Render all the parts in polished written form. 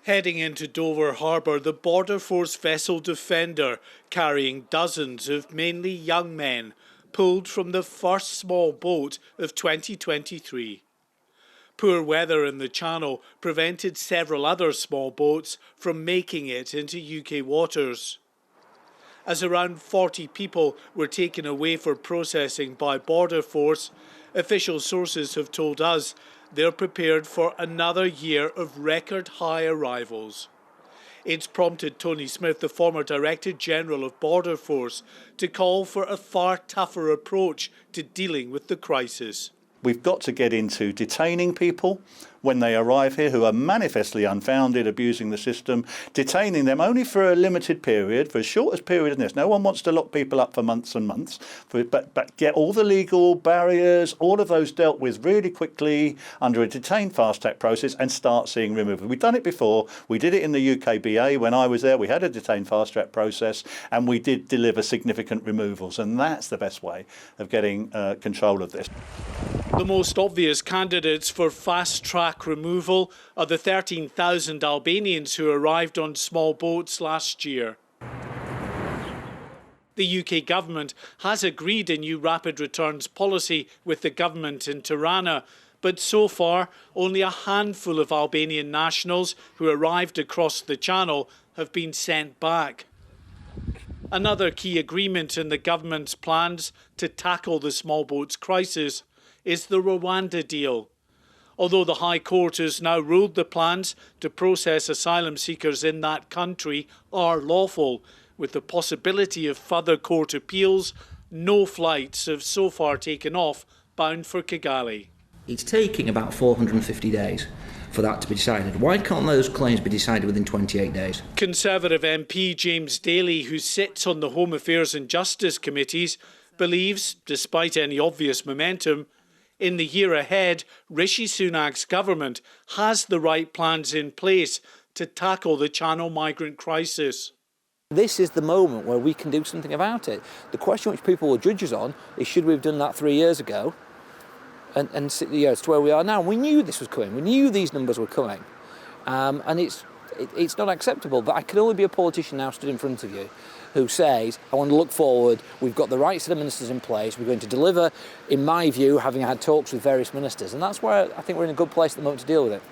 Heading into Dover Harbour, the Border Force vessel Defender, carrying dozens of mainly young men, pulled from the first small boat of 2023. Poor weather in the Channel prevented several other small boats from making it into UK waters. As around 40 people were taken away for processing by Border Force, official sources have told us they're prepared for another year of record high arrivals. It's prompted Tony Smith, the former Director General of Border Force, to call for a far tougher approach to dealing with the crisis. We've got to get into detaining people when they arrive here who are manifestly unfounded, abusing the system, detaining them only for a limited period, for as short a period as this. No one wants to lock people up for months and months, but get all the legal barriers, all of those dealt with really quickly under a detained fast-track process and start seeing removal. We've done it before. We did it in the UKBA when I was there. We had a detained fast-track process and we did deliver significant removals, and that's the best way of getting control of this. The most obvious candidates for fast-track removal are the 13,000 Albanians who arrived on small boats last year. The UK government has agreed a new rapid returns policy with the government in Tirana, but so far only a handful of Albanian nationals who arrived across the Channel have been sent back. Another key agreement in the government's plans to tackle the small boats crisis is the Rwanda deal. Although the High Court has now ruled the plans to process asylum seekers in that country are lawful, with the possibility of further court appeals, no flights have so far taken off bound for Kigali. It's taking about 450 days for that to be decided. Why can't those claims be decided within 28 days? Conservative MP James Daly, who sits on the Home Affairs and Justice Committees, believes, despite any obvious momentum, in the year ahead, Rishi Sunak's government has the right plans in place to tackle the Channel migrant crisis. This is the moment where we can do something about it. The question which people will judge us on is should we have done that 3 years ago and it's to where we are now. We knew this was coming. We knew these numbers were coming. And it's not acceptable. But I can only be a politician now stood in front of you who says, I want to look forward, we've got the right set of ministers in place, we're going to deliver, in my view, having had talks with various ministers. And that's where I think we're in a good place at the moment to deal with it.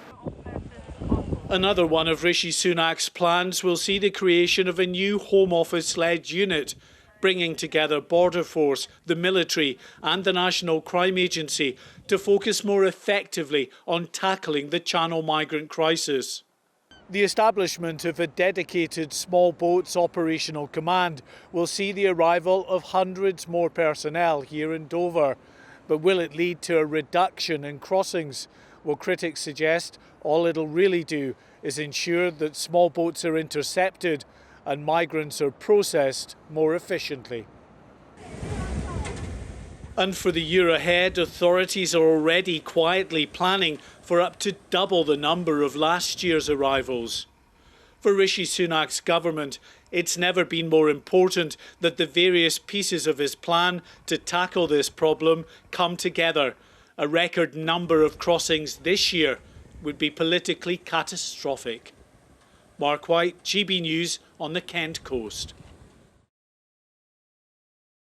Another one of Rishi Sunak's plans will see the creation of a new Home Office-led unit, bringing together Border Force, the military and the National Crime Agency to focus more effectively on tackling the Channel migrant crisis. The establishment of a dedicated small boats operational command will see the arrival of hundreds more personnel here in Dover. But will it lead to a reduction in crossings? Well, critics suggest all it'll really do is ensure that small boats are intercepted and migrants are processed more efficiently. And for the year ahead, authorities are already quietly planning for up to double the number of last year's arrivals. For Rishi Sunak's government, it's never been more important that the various pieces of his plan to tackle this problem come together. A record number of crossings this year would be politically catastrophic. Mark White, GB News on the Kent coast.